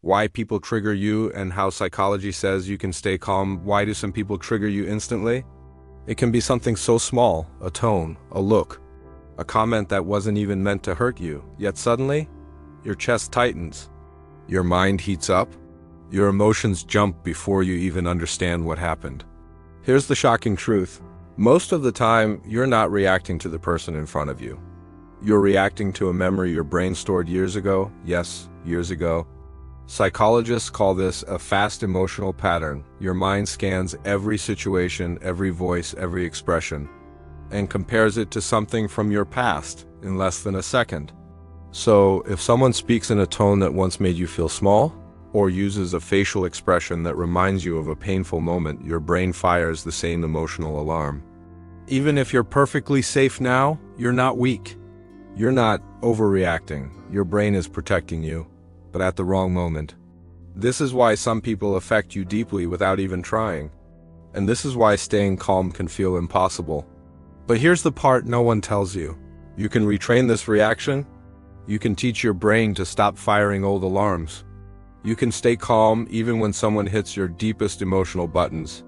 why people trigger you and how psychology says you can stay calm. Why do some people trigger you instantly? It can be something so small, a tone, a look, a comment that wasn't even meant to hurt you, yet suddenly, your chest tightens, your mind heats up, your emotions jump before you even understand what happened. Here's the shocking truth. Most of the time, you're not reacting to the person in front of you. You're reacting to a memory your brain stored years ago, yes, years ago. Psychologists call this a fast emotional pattern. Your mind scans every situation, every voice, every expression, and compares it to something from your past in less than a second. So, if someone speaks in a tone that once made you feel small, or uses a facial expression that reminds you of a painful moment, your brain fires the same emotional alarm. Even if you're perfectly safe now, you're not weak. You're not overreacting. Your brain is protecting you, but at the wrong moment. This is why some people affect you deeply without even trying. And this is why staying calm can feel impossible. But here's the part no one tells you. You can retrain this reaction. You can teach your brain to stop firing old alarms. You can stay calm even when someone hits your deepest emotional buttons.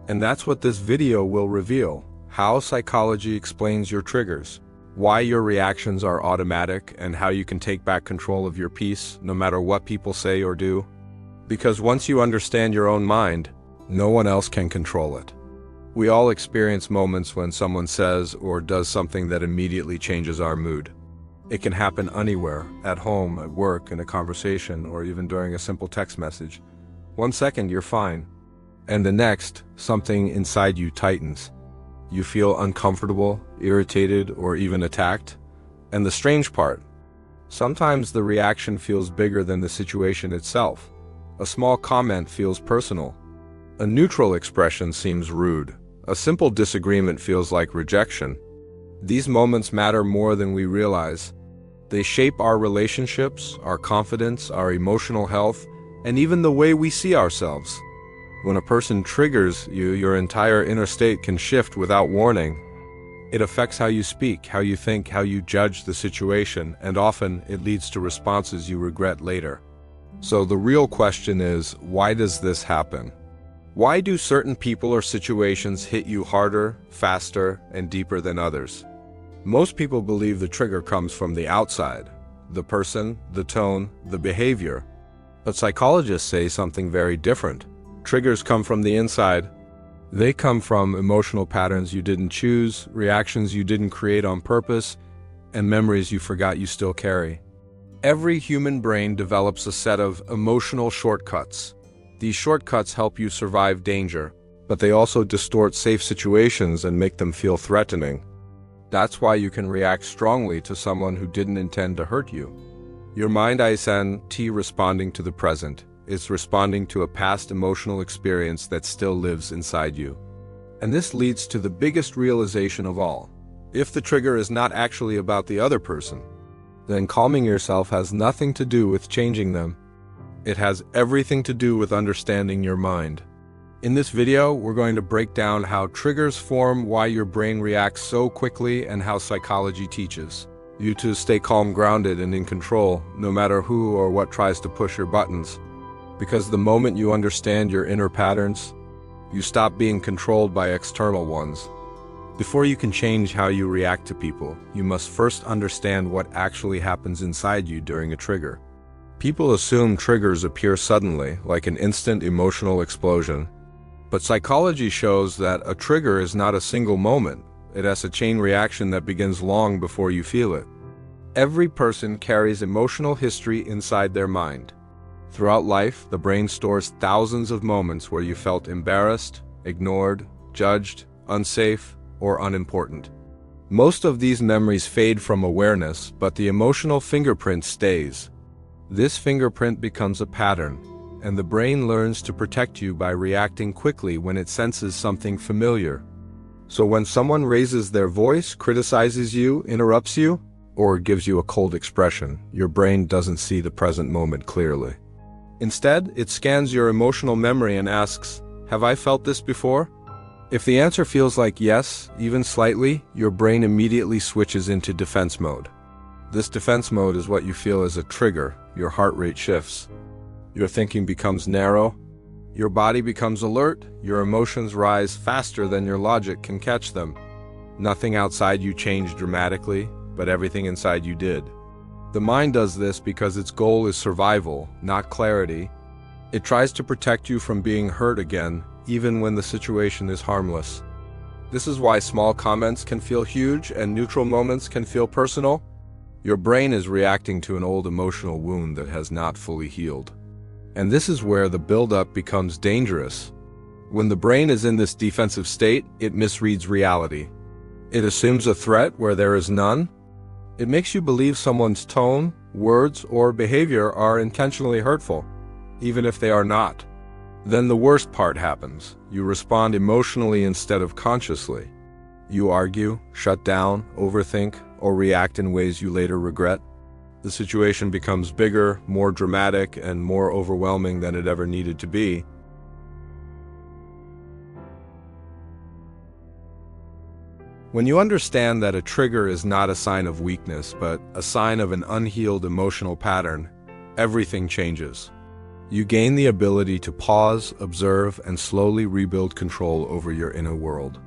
And that's what this video will reveal: how psychology explains your triggers, why your reactions are automatic, and how you can take back control of your peace no matter what people say or do. Because once you understand your own mind, no one else can control it. We all experience moments when someone says or does something that immediately changes our mood. It can happen anywhere, at home, at work, in a conversation, or even during a simple text message. 1 second, you're fine. And the next, something inside you tightens. You feel uncomfortable, irritated, or even attacked. And the strange part, sometimes the reaction feels bigger than the situation itself. A small comment feels personal. A neutral expression seems rude. A simple disagreement feels like rejection. These moments matter more than we realize. They shape our relationships, our confidence, our emotional health, and even the way we see ourselves. When a person triggers you, your entire inner state can shift without warning. It affects how you speak, how you think, how you judge the situation, and often it leads to responses you regret later. So the real question is, why does this happen? Why do certain people or situations hit you harder, faster, and deeper than others? Most people believe the trigger comes from the outside, the person, the tone, the behavior. But psychologists say something very different. Triggers come from the inside. They come from emotional patterns you didn't choose, reactions you didn't create on purpose, and memories you forgot you still carry. Every human brain develops a set of emotional shortcuts. These shortcuts help you survive danger, but they also distort safe situations and make them feel threatening. That's why you can react strongly to someone who didn't intend to hurt you. Your mind isn't responding to the present. It's responding to a past emotional experience that still lives inside you. And this leads to the biggest realization of all. If the trigger is not actually about the other person, then calming yourself has nothing to do with changing them. It has everything to do with understanding your mind. In this video, we're going to break down how triggers form, why your brain reacts so quickly, and how psychology teaches you to stay calm, grounded, and in control, no matter who or what tries to push your buttons. Because the moment you understand your inner patterns, you stop being controlled by external ones. Before you can change how you react to people, you must first understand what actually happens inside you during a trigger. People assume triggers appear suddenly, like an instant emotional explosion. But psychology shows that a trigger is not a single moment. It has a chain reaction that begins long before you feel it. Every person carries emotional history inside their mind. Throughout life, the brain stores thousands of moments where you felt embarrassed, ignored, judged, unsafe, or unimportant. Most of these memories fade from awareness, but the emotional fingerprint stays. This fingerprint becomes a pattern, and the brain learns to protect you by reacting quickly when it senses something familiar. So when someone raises their voice, criticizes you, interrupts you, or gives you a cold expression, your brain doesn't see the present moment clearly. Instead, it scans your emotional memory and asks, "Have I felt this before?" If the answer feels like yes, even slightly, your brain immediately switches into defense mode. This defense mode is what you feel as a trigger. Your heart rate shifts. Your thinking becomes narrow. Your body becomes alert. Your emotions rise faster than your logic can catch them. Nothing outside you changed dramatically, but everything inside you did. The mind does this because its goal is survival, not clarity. It tries to protect you from being hurt again, even when the situation is harmless. This is why small comments can feel huge and neutral moments can feel personal. Your brain is reacting to an old emotional wound that has not fully healed. And this is where the buildup becomes dangerous. When the brain is in this defensive state, it misreads reality. It assumes a threat where there is none. It makes you believe someone's tone, words, or behavior are intentionally hurtful, even if they are not. Then the worst part happens. You respond emotionally instead of consciously. You argue, shut down, overthink, or react in ways you later regret. The situation becomes bigger, more dramatic, and more overwhelming than it ever needed to be. When you understand that a trigger is not a sign of weakness, but a sign of an unhealed emotional pattern, everything changes. You gain the ability to pause, observe, and slowly rebuild control over your inner world.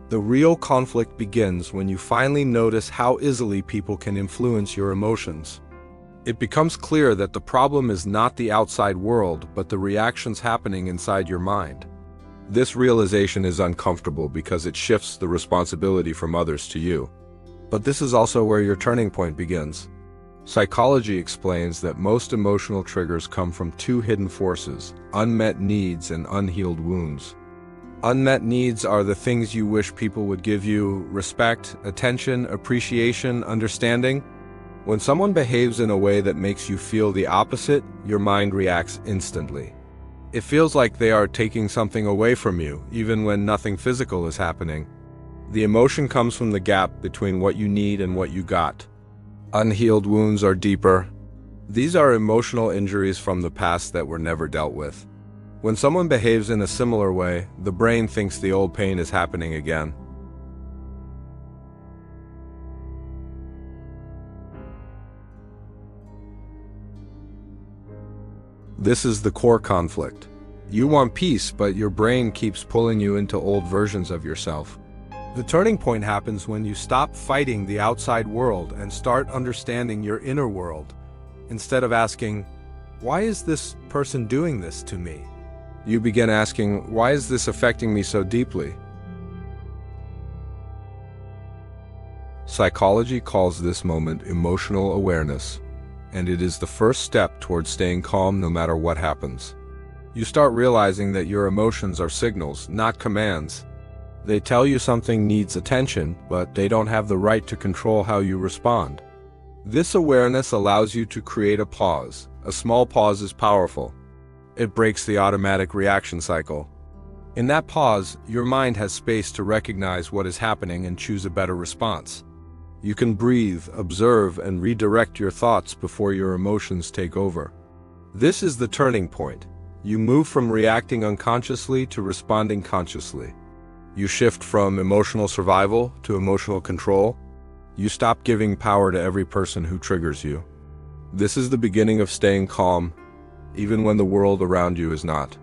The real conflict begins when you finally notice how easily people can influence your emotions. It becomes clear that the problem is not the outside world, but the reactions happening inside your mind. This realization is uncomfortable because it shifts the responsibility from others to you. But this is also where your turning point begins. Psychology explains that most emotional triggers come from two hidden forces: unmet needs and unhealed wounds. Unmet needs are the things you wish people would give you: respect, attention, appreciation, understanding. When someone behaves in a way that makes you feel the opposite, your mind reacts instantly. It feels like they are taking something away from you, even when nothing physical is happening. The emotion comes from the gap between what you need and what you got. Unhealed wounds are deeper. These are emotional injuries from the past that were never dealt with. When someone behaves in a similar way, the brain thinks the old pain is happening again. This is the core conflict. You want peace, but your brain keeps pulling you into old versions of yourself. The turning point happens when you stop fighting the outside world and start understanding your inner world. Instead of asking, "Why is this person doing this to me?" you begin asking, "Why is this affecting me so deeply?" Psychology calls this moment emotional awareness, and it is the first step towards staying calm no matter what happens. You start realizing that your emotions are signals, not commands. They tell you something needs attention, but they don't have the right to control how you respond. This awareness allows you to create a pause. A small pause is powerful. It breaks the automatic reaction cycle. In that pause, your mind has space to recognize what is happening and choose a better response. You can breathe, observe, and redirect your thoughts before your emotions take over. This is the turning point. You move from reacting unconsciously to responding consciously. You shift from emotional survival to emotional control. You stop giving power to every person who triggers you. This is the beginning of staying calm, even when the world around you is not.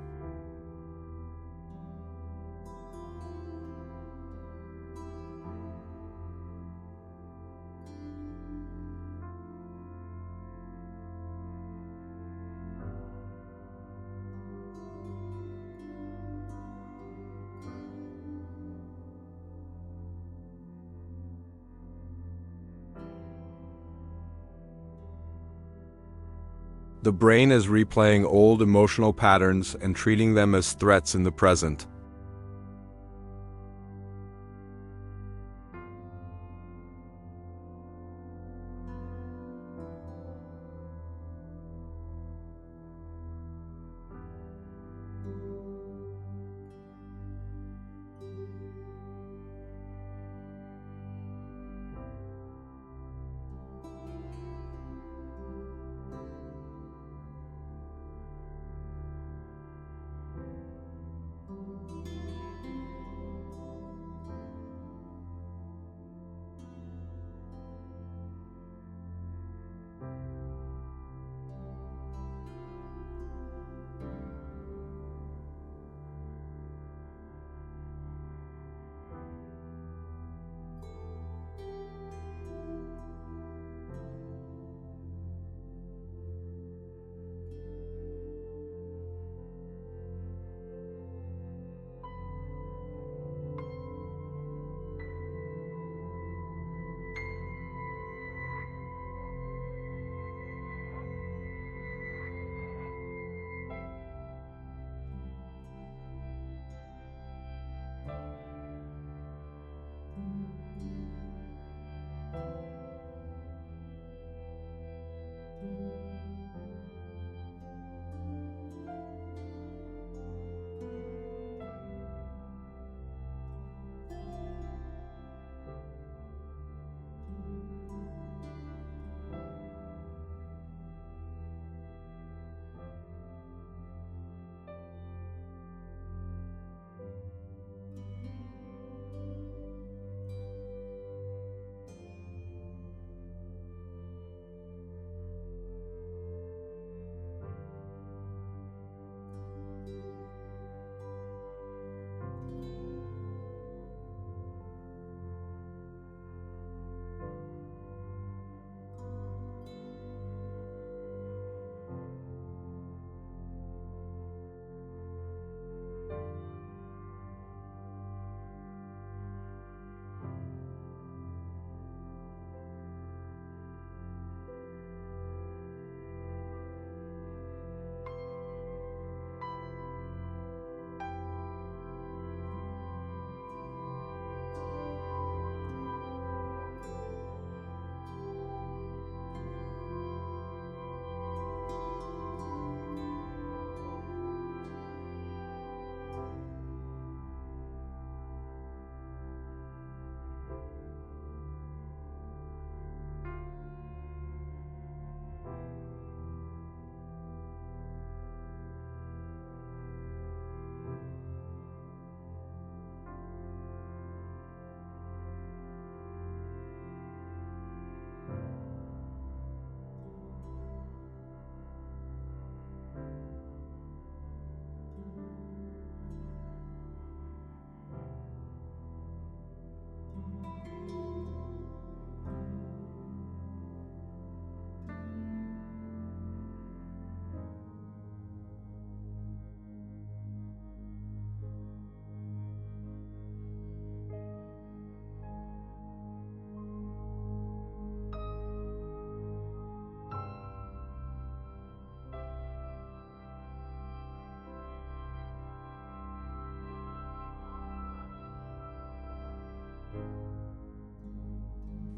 The brain is replaying old emotional patterns and treating them as threats in the present.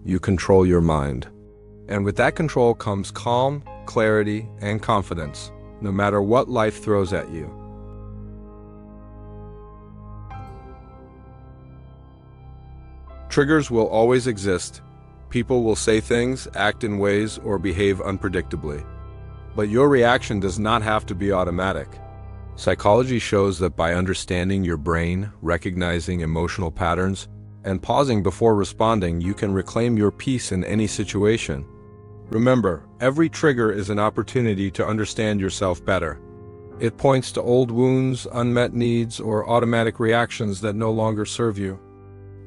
You control your mind. And with that control comes calm, clarity, and confidence, no matter what life throws at you. Triggers will always exist. People will say things, act in ways, or behave unpredictably. But your reaction does not have to be automatic. Psychology shows that by understanding your brain, recognizing emotional patterns, and pausing before responding, you can reclaim your peace in any situation. Remember, every trigger is an opportunity to understand yourself better. It points to old wounds, unmet needs, or automatic reactions that no longer serve you.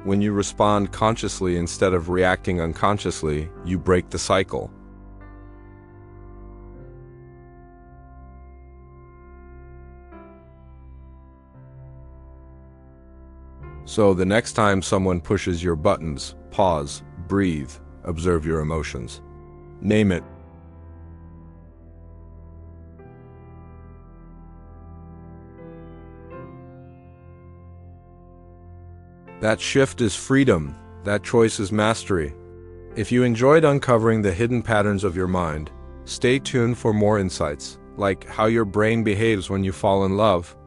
When you respond consciously instead of reacting unconsciously, you break the cycle. So the next time someone pushes your buttons, pause, breathe, observe your emotions. Name it. That shift is freedom. That choice is mastery. If you enjoyed uncovering the hidden patterns of your mind, stay tuned for more insights, like how your brain behaves when you fall in love,